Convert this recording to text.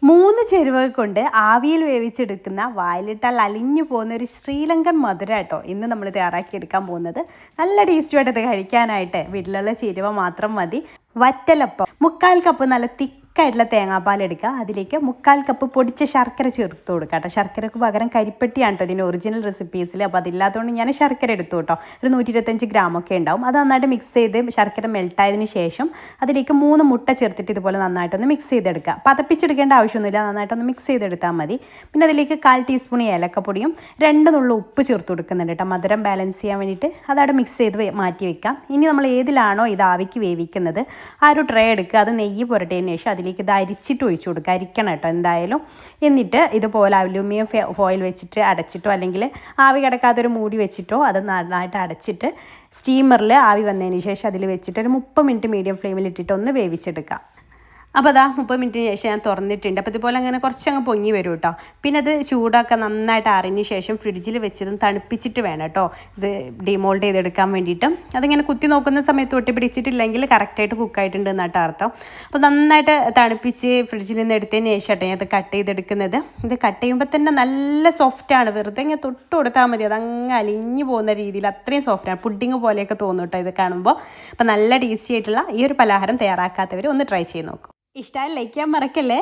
3 ചേരുവകൾ കൊണ്ട് ആവിയിൽ വേവിച്ചെടുക്കുന്ന വായിലിട്ടാൽ അലിഞ്ഞു പോകുന്ന ഒരു ശ്രീലങ്കൻ മധുര കേട്ടോ ഇന്ന് നമ്മൾ തയ്യാറാക്കിയെടുക്കാൻ പോകുന്നത്. നല്ല ടേസ്റ്റുമായിട്ട് ഇത് കഴിക്കാനായിട്ട് വീട്ടിലുള്ള ചേരുവ മാത്രം മതി. വറ്റലപ്പം 1/4 കപ്പ് നല്ല തിക്കായിട്ടുള്ള തേങ്ങാപ്പാൽ എടുക്കുക. അതിലേക്ക് 1/4 കപ്പ് പൊടിച്ച ശർക്കര ചേർത്ത് കൊടുക്കുക കേട്ടോ. ശർക്കരക്ക് പകരം കരിപ്പെട്ടിയാണ് കേട്ടോ ഇതിൻ്റെ ഒറിജിനൽ റെസിപ്പീസിൽ. അപ്പോൾ അതില്ലാത്തതുകൊണ്ട് ഞാൻ ശർക്കര എടുത്തു കേട്ടോ. ഒരു 125 ഗ്രാമൊക്കെ ഉണ്ടാവും. അത് നന്നായിട്ട് മിക്സ് ചെയ്ത് ശർക്കര മെൽട്ടായതിന് ശേഷം അതിലേക്ക് 3 മുട്ട ചേർത്തിട്ട് ഇതുപോലെ നന്നായിട്ടൊന്ന് മിക്സ് ചെയ്തെടുക്കുക. പതപ്പിച്ചെടുക്കേണ്ട ആവശ്യമൊന്നുമില്ല, നന്നായിട്ടൊന്ന് മിക്സ് ചെയ്തെടുത്താൽ മതി. പിന്നെ അതിലേക്ക് 1/4 ടീസ്പൂൺ ഏലക്കപ്പൊടിയും 2 നുള്ളു ഉപ്പ് ചേർത്ത് കൊടുക്കുന്നുണ്ട് കേട്ടോ, മധുരം ബാലൻസ് ചെയ്യാൻ വേണ്ടിയിട്ട്. അതവിടെ മിക്സ് ചെയ്ത് മാറ്റി വെക്കാം. ഇനി നമ്മൾ ഏതിലാണോ ഇത് ആവിക്ക് വേവിക്കുന്നത് ആ ഒരു ട്രേ എടുക്കുക. അത് നെയ്യ് പുരട്ടിയതിന് ശേഷം അതിലേക്ക് ഇത് അരിച്ചിട്ട് ഒഴിച്ചു കൊടുക്കുക. അരിക്കണം കേട്ടോ എന്തായാലും. എന്നിട്ട് ഇതുപോലെ അലുമിനിയം ഫോയിൽ വെച്ചിട്ട് അടച്ചിട്ടോ അല്ലെങ്കിൽ ആവി കിടക്കാത്തൊരു മൂടി വെച്ചിട്ടോ അത് നന്നായിട്ട് അടച്ചിട്ട് സ്റ്റീമറിൽ ആവി വന്നതിന് ശേഷം അതിൽ വെച്ചിട്ട് ഒരു 30 മിനിറ്റ് മീഡിയം ഫ്ലെയിമിൽ ഇട്ടിട്ട് ഒന്ന് വേവിച്ചെടുക്കാം. അപ്പോൾ അതാ 30 മിനിറ്റിന് ശേഷം ഞാൻ തുറന്നിട്ടുണ്ട്. അപ്പോൾ ഇതുപോലെ അങ്ങനെ കുറച്ചങ്ങ് പൊങ്ങി വരും കേട്ടോ. പിന്നെ അത് ചൂടൊക്കെ നന്നായിട്ട് അറിഞ്ഞ ശേഷം ഫ്രിഡ്ജിൽ വെച്ചതും തണുപ്പിച്ചിട്ട് വേണം കേട്ടോ ഇത് ഡിമോൾഡ് ചെയ്തെടുക്കാൻ വേണ്ടിയിട്ട്. അതിങ്ങനെ കുത്തി നോക്കുന്ന സമയത്ത് ഒട്ടി പിടിച്ചിട്ടില്ലെങ്കിൽ കറക്റ്റായിട്ട് കുക്കായിട്ടുണ്ട് എന്നാട്ടോ അർത്ഥം. അപ്പോൾ നന്നായിട്ട് തണുപ്പിച്ച് ഫ്രിഡ്ജിൽ നിന്ന് എടുത്തതിന് ശേഷം കേട്ടോ ഞാൻ ഇത് കട്ട് ചെയ്തെടുക്കുന്നത്. ഇത് കട്ട് ചെയ്യുമ്പോൾ തന്നെ നല്ല സോഫ്റ്റാണ്. വെറുതെ ഇങ്ങനെ തൊട്ട് കൊടുത്താൽ മതി, അതങ്ങ് അലിഞ്ഞു പോകുന്ന രീതിയിൽ അത്രയും സോഫ്റ്റാണ്. പുഡിങ് പോലെയൊക്കെ തോന്നും കേട്ടോ ഇത് കാണുമ്പോൾ. അപ്പോൾ നല്ല ടേസ്റ്റി ആയിട്ടുള്ള ഈ ഒരു പലഹാരം തയ്യാറാക്കാത്തവർ ഒന്ന് ട്രൈ ചെയ്ത് നോക്കും. ഇഷ്ടമായി ലൈക്ക് ചെയ്യാൻ മറക്കല്ലേ.